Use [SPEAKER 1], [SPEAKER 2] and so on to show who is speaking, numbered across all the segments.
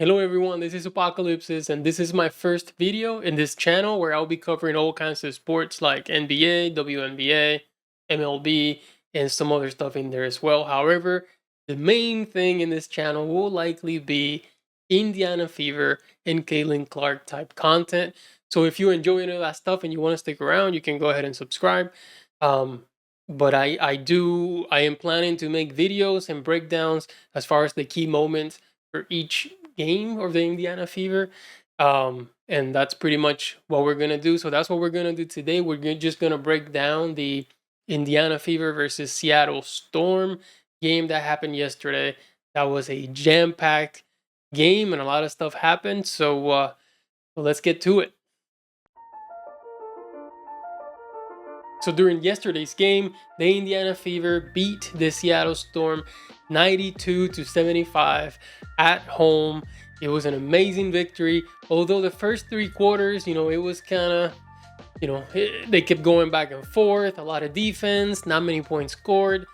[SPEAKER 1] Hello everyone, this is Apocalypsis and this is my first video in this channel where I'll be covering all kinds of sports like NBA, WNBA, MLB, and some other stuff in there as well. However, the main thing in this channel will likely be Indiana Fever and Caitlin Clark type content. So if you enjoy any of that stuff and you want to stick around, you can go ahead and subscribe. Um, but I am planning to make videos and breakdowns as far as the key moments for each game of the Indiana Fever. And that's pretty much what we're gonna do. So that's what we're gonna do today. Just gonna break down the Indiana Fever versus Seattle Storm game that happened yesterday. That was a jam-packed game, and a lot of stuff happened. So let's get to it. So during yesterday's game, the Indiana Fever beat the Seattle Storm 92-75 at home. It was an amazing victory. Although the first three quarters, it was kind of, they kept going back and forth, a lot of defense, not many points scored.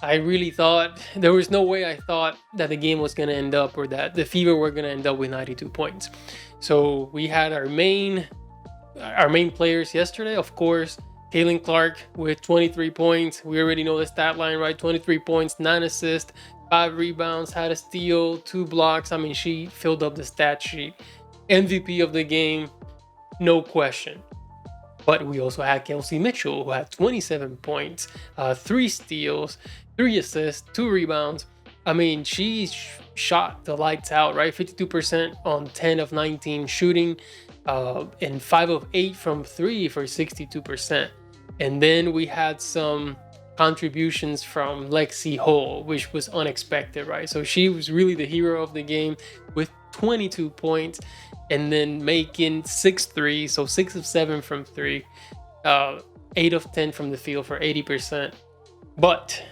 [SPEAKER 1] I really thought, there was no way I thought that the game was going to end up, or that the Fever were going to end up with 92 points. So we had our main players yesterday, of course. Caitlin Clark with 23 points. We already know the stat line, right? 23 points, 9 assists, 5 rebounds, had a steal, 2 blocks. I mean, she filled up the stat sheet. MVP of the game, no question. But we also had Kelsey Mitchell, who had 27 points, 3 steals, 3 assists, 2 rebounds. I mean, she shot the lights out, right? 52% on 10 of 19 shooting, and 5 of 8 from 3 for 62%. And then we had some contributions from Lexie Hall, which was unexpected, right? So she was really the hero of the game with 22 points and then making 6 threes, so 6 of 7 from 3, 8 of 10 from the field for 80%. But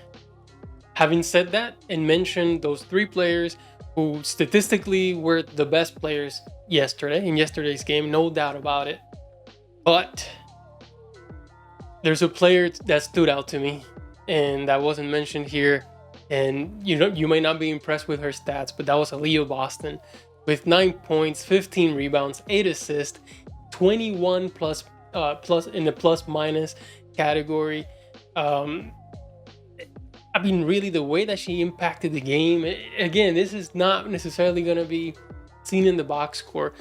[SPEAKER 1] having said that and mentioned those 3 players who statistically were the best players in yesterday's game, no doubt about it. But there's a player that stood out to me and that wasn't mentioned here. And you may not be impressed with her stats, but that was Aaliyah Boston with 9 points, 15 rebounds, 8 assists, 21 plus in the plus minus category. I mean, really, the way that she impacted the game, again, this is not necessarily going to be seen in the box score,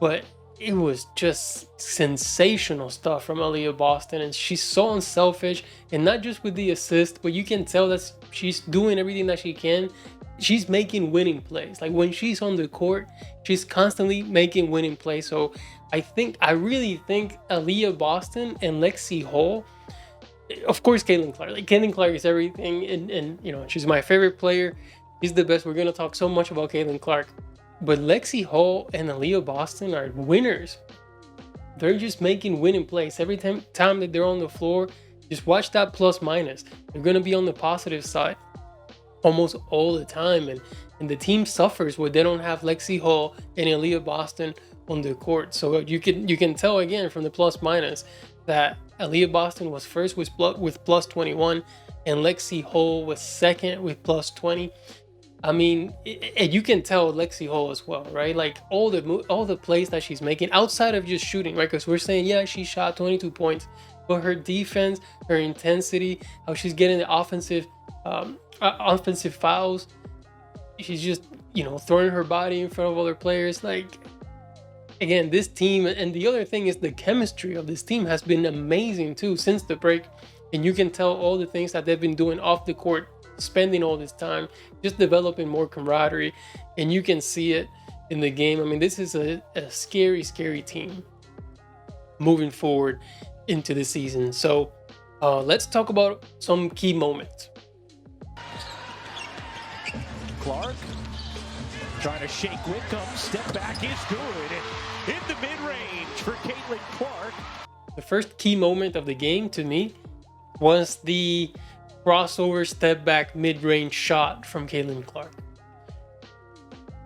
[SPEAKER 1] but it was just sensational stuff from Aaliyah Boston. And she's so unselfish, and not just with the assist, but you can tell that she's doing everything that she can. She's making winning plays. Like when she's on the court, she's constantly making winning plays. So I really think Aaliyah Boston and Lexie Hall, of course, Caitlin Clark. Like Caitlin Clark is everything, and she's my favorite player. She's the best. We're gonna talk so much about Caitlin Clark, but Lexie Hall and Aaliyah Boston are winners. They're just making winning plays every time that they're on the floor. Just watch that plus minus. They're gonna be on the positive side almost all the time, and the team suffers when they don't have Lexie Hall and Aaliyah Boston on the court. So you can tell again from the plus minus that Aaliyah Boston was first with plus 21, and Lexie Hall was second with plus 20. I mean, you can tell Lexie Hall as well, right? Like all the plays that she's making outside of just shooting, right? Because we're saying, yeah, she shot 22 points, but her defense, her intensity, how she's getting the offensive fouls, she's just throwing her body in front of other players. Like, again, this team, and the other thing is the chemistry of this team has been amazing too since the break, and you can tell all the things that they've been doing off the court, spending all this time just developing more camaraderie, and you can see it in the game. I mean, this is a scary team moving forward into the season. So let's talk about some key moments.
[SPEAKER 2] Clark trying to shake Wickham. Step back is good. In the mid-range for Caitlin Clark.
[SPEAKER 1] The first key moment of the game to me was the crossover step back mid-range shot from Caitlin Clark.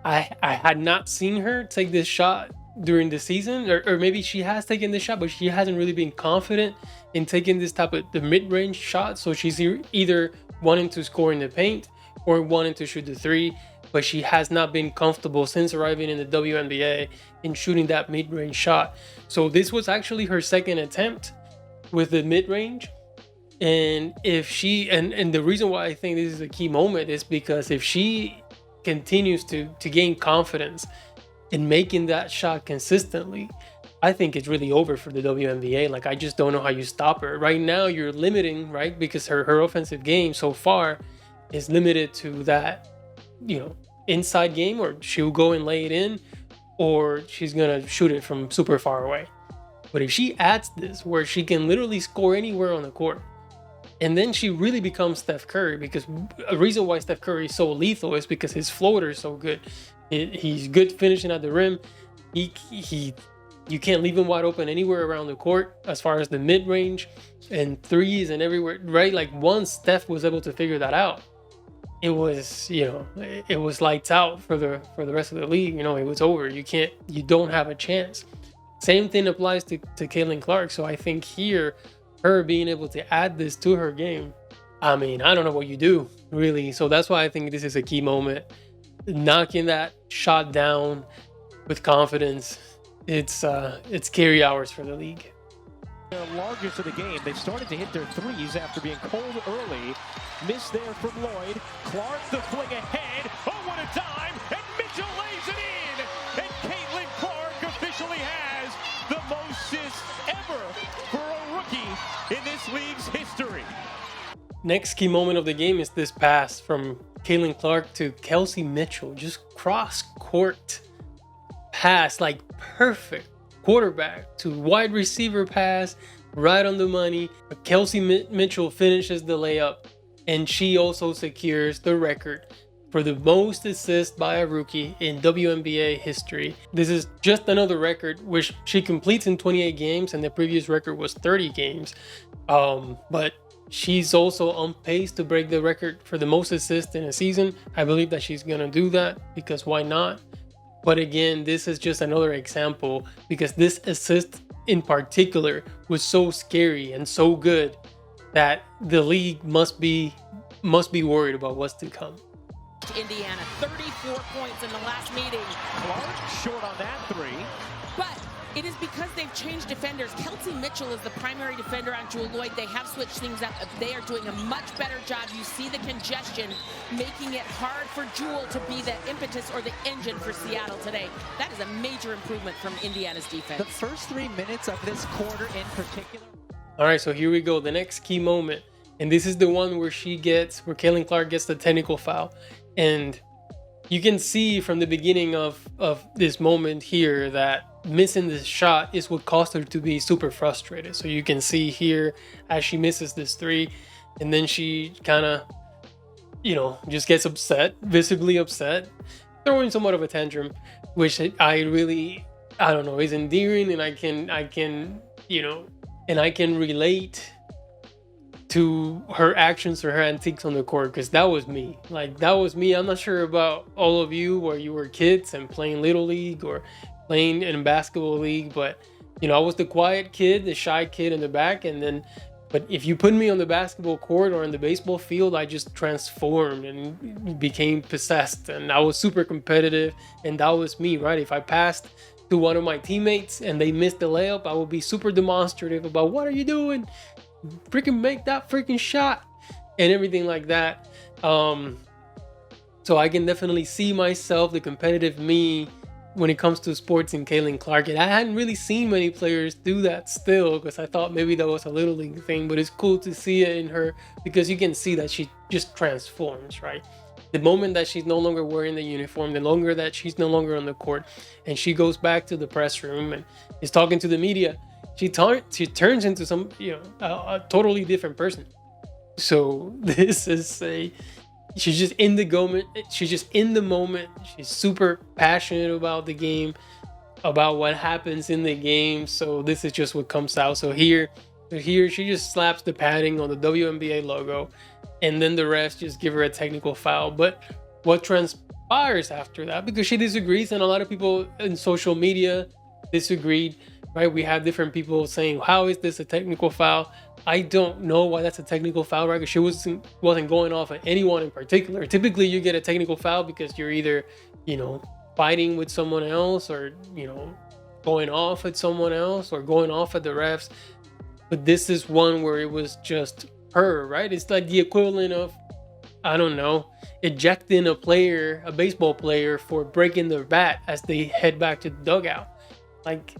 [SPEAKER 1] I had not seen her take this shot during the season, or maybe she has taken this shot, but she hasn't really been confident in taking this type of the mid-range shot. So she's either wanting to score in the paint or wanting to shoot the 3. but she has not been comfortable since arriving in the WNBA in shooting that mid-range shot. So this was actually her second attempt with the mid-range. And if she, and the reason why I think this is a key moment is because if she continues to gain confidence in making that shot consistently, I think it's really over for the WNBA. Like, I just don't know how you stop her. Right now, you're limiting, right? Because her offensive game so far is limited to that, inside game, or she'll go and lay it in, or she's going to shoot it from super far away. But if she adds this, where she can literally score anywhere on the court, and then she really becomes Steph Curry, because a reason why Steph Curry is so lethal is because his floater is so good. He's good finishing at the rim. You can't leave him wide open anywhere around the court as far as the mid-range and threes and everywhere, right? Like, once Steph was able to figure that out, it was, it was lights out for the rest of the league. It was over. You don't have a chance. Same thing applies to Caitlin Clark. So I think here, her being able to add this to her game, I mean, I don't know what you do, really. So that's why I think this is a key moment. Knocking that shot down with confidence, it's carry hours for the league.
[SPEAKER 2] The largest of the game, they started to hit their threes after being cold early. Missed there from Lloyd. Clark the fling ahead. Oh, what a dime! And Mitchell lays it in! And Caitlin Clark officially has the most assists ever for a rookie in this league's history.
[SPEAKER 1] Next key moment of the game is this pass from Caitlin Clark to Kelsey Mitchell. Just cross-court pass, like perfect quarterback to wide receiver pass, right on the money. But Kelsey Mitchell finishes the layup, and she also secures the record for the most assists by a rookie in WNBA history. This is just another record which she completes in 28 games, and the previous record was 30 games. But she's also on pace to break the record for the most assists in a season. I believe that she's gonna do that, because why not? But again, this is just another example, because this assist in particular was so scary and so good that the league must be worried about what's to come.
[SPEAKER 3] Indiana, 34 points in the last meeting.
[SPEAKER 2] Clark short on that three.
[SPEAKER 3] But it is because they've changed defenders. Kelsey Mitchell is the primary defender on Jewel Lloyd. They have switched things up. They are doing a much better job. You see the congestion, making it hard for Jewel to be the impetus or the engine for Seattle today. That is a major improvement from Indiana's defense.
[SPEAKER 4] The first 3 minutes of this quarter in particular.
[SPEAKER 1] All right, so here we go. The next key moment. And this is the one where Caitlin Clark gets the technical foul. And you can see from the beginning of this moment here that missing this shot is what caused her to be super frustrated. So you can see here as she misses this three, and then she kind of, just gets upset, visibly upset, throwing somewhat of a tantrum, which I don't know, is endearing, and I can relate to her actions or her antiques on the court, because that was me. I'm not sure about all of you where you were kids and playing Little League or playing in a basketball league, but I was the quiet kid, the shy kid in the back, but if you put me on the basketball court or in the baseball field, I just transformed and became possessed, and I was super competitive, and that was me, right? If I passed to one of my teammates and they missed the layup, I would be super demonstrative about, what are you doing? Freaking make that freaking shot and everything like that. So I can definitely see myself, the competitive me, when it comes to sports, in Caitlin Clark. And I hadn't really seen many players do that still, because I thought maybe that was a Little League thing, but it's cool to see it in her, because you can see that she just transforms, right? The moment that she's no longer wearing the uniform, the longer that she's no longer on the court, and she goes back to the press room and is talking to the media, she turns into a totally different person. So this is she's just in the moment. She's super passionate about the game, about what happens in the game. So this is just what comes out. So here she just slaps the padding on the WNBA logo, and then the refs just give her a technical foul. But what transpires after that, because she disagrees, and a lot of people in social media disagreed, right? We have different people saying, how is this a technical foul? I don't know why that's a technical foul, right? Because she wasn't going off at anyone in particular. Typically, you get a technical foul because you're either, fighting with someone else, or, going off at someone else, or going off at the refs. But this is one where it was just her, right? It's like the equivalent of, I don't know, ejecting a baseball player for breaking their bat as they head back to the dugout. Like,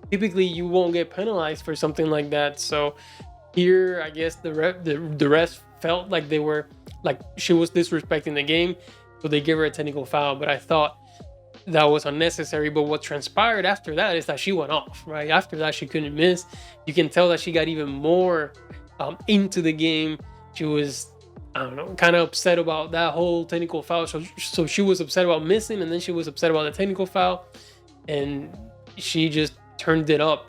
[SPEAKER 1] typically you won't get penalized for something like that. So here, I guess the refs felt like she was disrespecting the game, so they gave her a technical foul. But I thought that was unnecessary. But what transpired after that is that she went off, right? After that, she couldn't miss. You can tell that she got even more into the game. She was, I don't know, kind of upset about that whole technical foul. So she was upset about missing, and then she was upset about the technical foul, and she just turned it up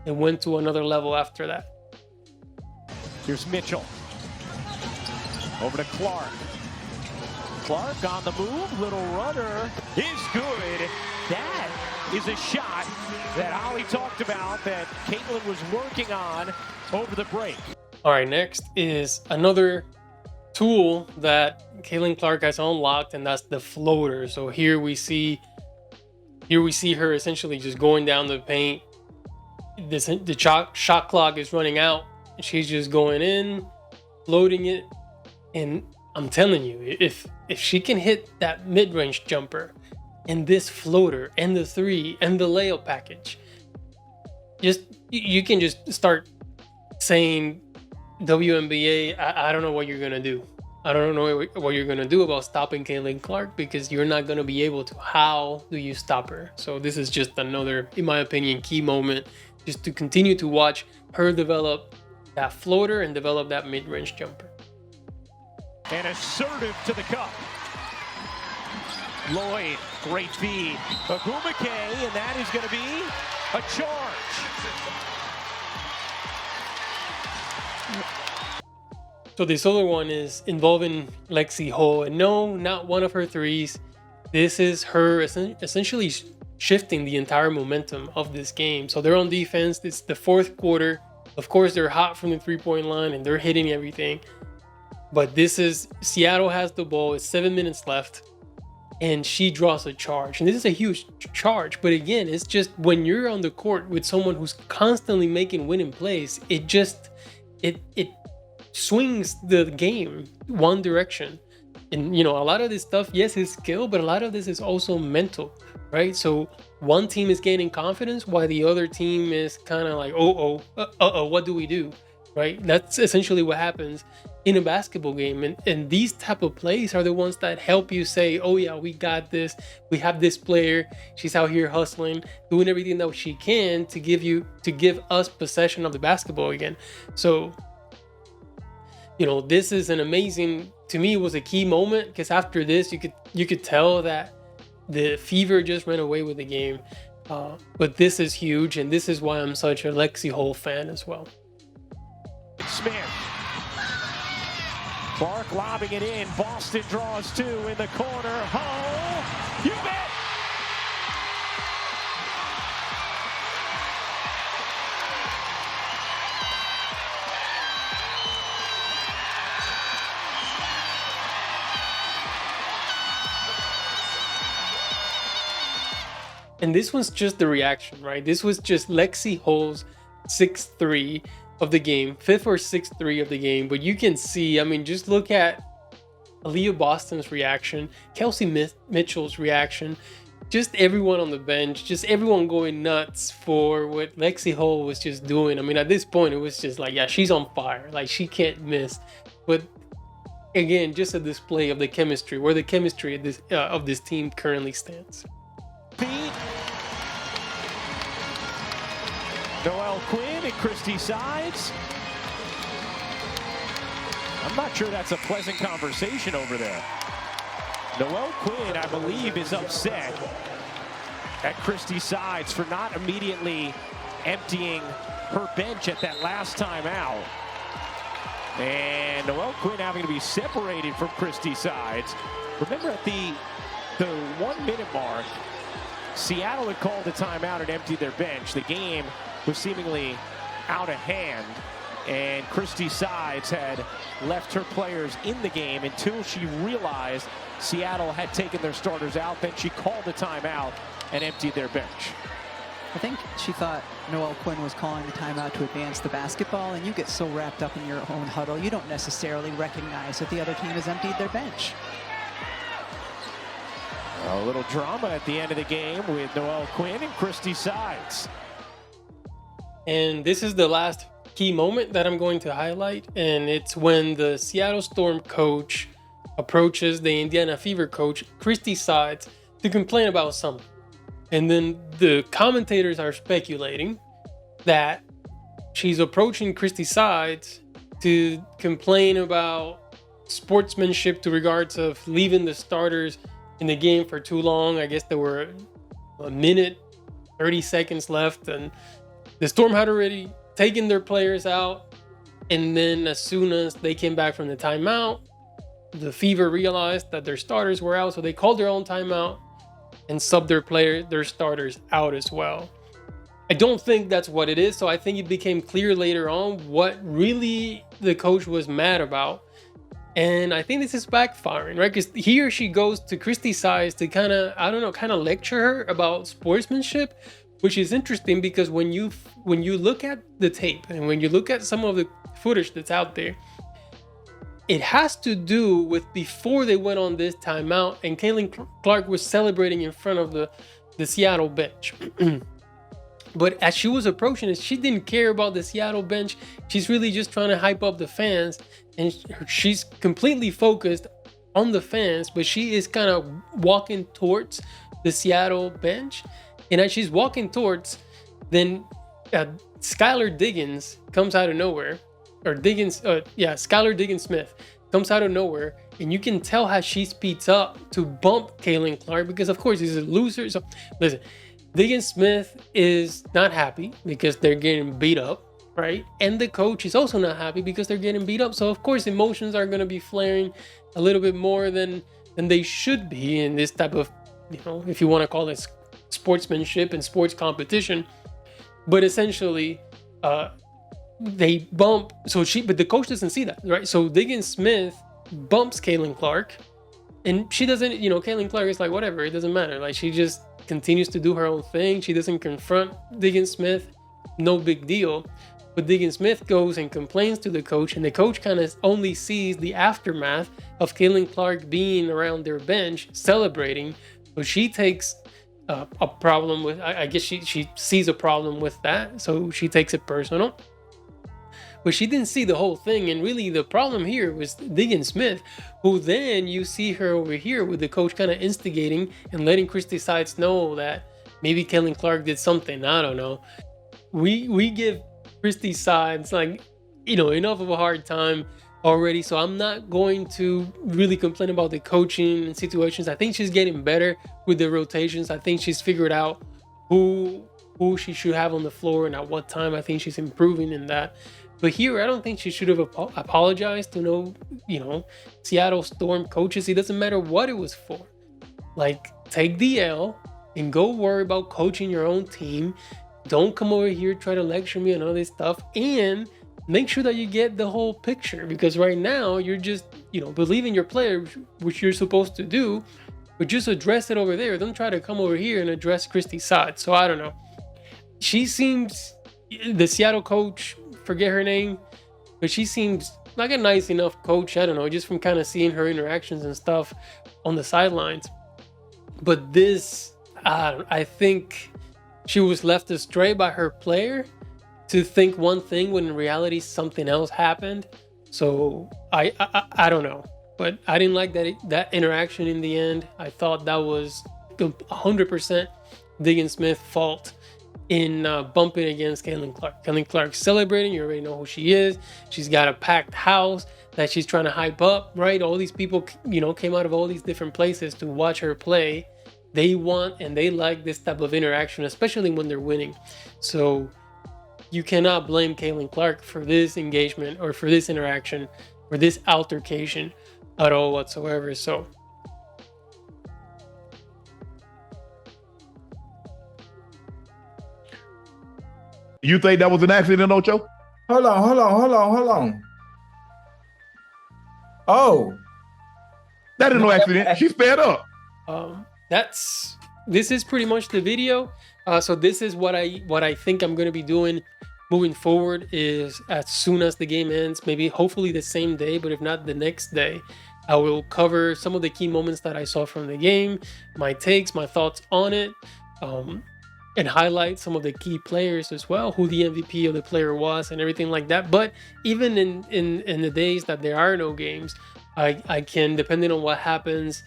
[SPEAKER 1] and went to another level after that.
[SPEAKER 2] Here's Mitchell. Over to Clark. Clark on the move. Little runner is good. That is a shot that Ollie talked about that Caitlin was working on over the break.
[SPEAKER 1] All right, next is another tool that Caitlin Clark has unlocked, and that's the floater. So here we see her essentially just going down the paint. The shot clock is running out. She's just going in, floating it, and I'm telling you, if she can hit that mid-range jumper and this floater and the three and the layup package, you can just start saying, WNBA, I don't know what you're gonna do. I don't know what you're gonna do about stopping Caitlin Clark, because you're not gonna be able to. How do you stop her? So this is just another, in my opinion, key moment, just to continue to watch her develop that floater and develop that mid-range jumper.
[SPEAKER 2] And assertive to the cup. Lloyd, great feed. Agumake, and that is going to be a charge.
[SPEAKER 1] So this other one is involving Lexie Hull, and no, not one of her threes. This is her essentially shifting the entire momentum of this game. So they're on defense. It's the fourth quarter. Of course, they're hot from the three-point line and they're hitting everything. But this is, Seattle has the ball. It's 7 minutes left, and she draws a charge. And this is a huge charge. But again, it's just when you're on the court with someone who's constantly making winning plays, it swings the game one direction. And, a lot of this stuff, yes, is skill, but a lot of this is also mental, right? So one team is gaining confidence while the other team is kind of like, what do we do, right? That's essentially what happens in a basketball game. And these type of plays are the ones that help you say, oh yeah, we got this. We have this player. She's out here hustling, doing everything that she can to give us possession of the basketball again. So, this is an amazing, to me, it was a key moment, because after this, you could tell that the fever just ran away with the game. But this is huge, and this is why I'm such a Lexie Hull fan as well.
[SPEAKER 2] Smith. Clark lobbing it in. Boston draws two in the corner. Hull, you bet.
[SPEAKER 1] And this was just the reaction, right? This was just Lexie Hull's 6-3 of the game, 5th or 6th 3 of the game. But you can see, just look at Aaliyah Boston's reaction, Kelsey Mitchell's reaction, just everyone on the bench, just everyone going nuts for what Lexie Hull was just doing. At this point, it was just like, yeah, she's on fire. Like, she can't miss. But again, just a display of the chemistry, where the chemistry of this team currently stands.
[SPEAKER 2] Noelle Quinn and Christy Sides. I'm not sure that's a pleasant conversation over there. Noelle Quinn, I believe, is upset at Christy Sides for not immediately emptying her bench at that last time out. And Noelle Quinn having to be separated from Christy Sides. Remember, at the 1 minute mark, Seattle had called a timeout and emptied their bench. The game was seemingly out of hand, and Christy Sides had left her players in the game until she realized Seattle had taken their starters out. Then she called a timeout and emptied their bench.
[SPEAKER 4] I think she thought Noelle Quinn was calling the timeout to advance the basketball, and you get so wrapped up in your own huddle, you don't necessarily recognize that the other team has emptied their bench.
[SPEAKER 2] A little drama at the end of the game with Noelle Quinn and Christy Sides.
[SPEAKER 1] And this is the last key moment that I'm going to highlight, and it's when the Seattle Storm coach approaches the Indiana Fever coach, Christy Sides, to complain about something. And then the commentators are speculating that she's approaching Christy Sides to complain about sportsmanship to regards of leaving the starters in the game for too long. I guess there were a minute, 30 seconds left, and the Storm had already taken their players out. And then as soon as they came back from the timeout, the Fever realized that their starters were out, so they called their own timeout and subbed their starters out as well. I don't think that's what it is, so I think it became clear later on what really the coach was mad about. And I think this is backfiring, right? Because here she goes to Christy Sides to kind of lecture her about sportsmanship, which is interesting because when you look at the tape and when you look at some of the footage that's out there, it has to do with before they went on this timeout and Caitlin Clark was celebrating in front of the Seattle bench. But as she was approaching it, she didn't care about the Seattle bench. She's really just trying to hype up the fans, and she's completely focused on the fans, but she is kind of walking towards the Seattle bench. And as she's walking towards, then Skylar Diggins comes out of nowhere. Skylar Diggins Smith comes out of nowhere, and you can tell how she speeds up to bump Caitlin Clark because, of course, he's a loser. So, listen, Diggins Smith is not happy because they're getting beat up, right? And the coach is also not happy because they're getting beat up. So, of course, emotions are going to be flaring a little bit more than they should be in this type of, if you want to call it sportsmanship and sports competition. But essentially, they bump, but the coach doesn't see that, right? So Diggins Smith bumps Caitlin Clark, and she doesn't, Caitlin Clark is like, whatever, it doesn't matter. Like, she just continues to do her own thing. She doesn't confront Diggins Smith, no big deal. But Diggins Smith goes and complains to the coach, and the coach kind of only sees the aftermath of Caitlin Clark being around their bench celebrating. But she takes a problem with, I guess she sees a problem with that, so she takes it personal. But she didn't see the whole thing, and really the problem here was Diggins Smith, who then you see her over here with the coach kind of instigating and letting Christy Sides know that maybe Caitlin Clark did something. I don't know. We give Christy Sides enough of a hard time already, so I'm not going to really complain about the coaching and situations. I think she's getting better with the rotations. I think she's figured out who she should have on the floor and at what time. I think she's improving in that. But here, I don't think she should have apologized to Seattle Storm coaches. It doesn't matter what it was for. Like, take the L and go worry about coaching your own team. Don't come over here, try to lecture me and all this stuff. And make sure that you get the whole picture. Because right now, you're just, believe in your player, which you're supposed to do. But just address it over there. Don't try to come over here and address Christy Sides. So, I don't know. She seems, the Seattle coach, forget her name, but she seems like a nice enough coach. I don't know, just from kind of seeing her interactions and stuff on the sidelines. But this, I think she was left astray by her player to think one thing when in reality something else happened. So I don't know, but I didn't like that interaction in the end. I thought that was 100% Diggins Smith's fault in bumping against Caitlin Clark. Caitlin Clark celebrating, you already know who she is. She's got a packed house that she's trying to hype up, right? All these people, came out of all these different places to watch her play. They want and they like this type of interaction, especially when they're winning. So you cannot blame Caitlin Clark for this engagement or for this interaction or this altercation at all whatsoever. So
[SPEAKER 5] You think that was an accident, Ocho?
[SPEAKER 6] Hold on. Oh,
[SPEAKER 5] That is no accident. She sped up.
[SPEAKER 1] This is pretty much the video. So this is what I think I'm going to be doing moving forward. Is as soon as the game ends, maybe hopefully the same day, but if not the next day, I will cover some of the key moments that I saw from the game, my takes, my thoughts on it, and highlight some of the key players as well, who the MVP of the player was and everything like that. But even in the days that there are no games, I can, depending on what happens,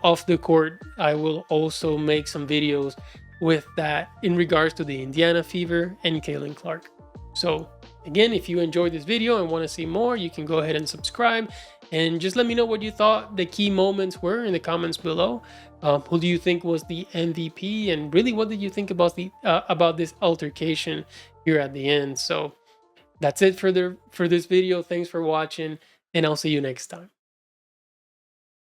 [SPEAKER 1] off the court, I will also make some videos with that in regards to the Indiana Fever and Caitlin Clark. So again, if you enjoyed this video and want to see more, you can go ahead and subscribe, and just let me know what you thought the key moments were in the comments below. Who do you think was the MVP, and really what did you think about this altercation here at the end? So that's it for this video. Thanks for watching, and I'll see you next time.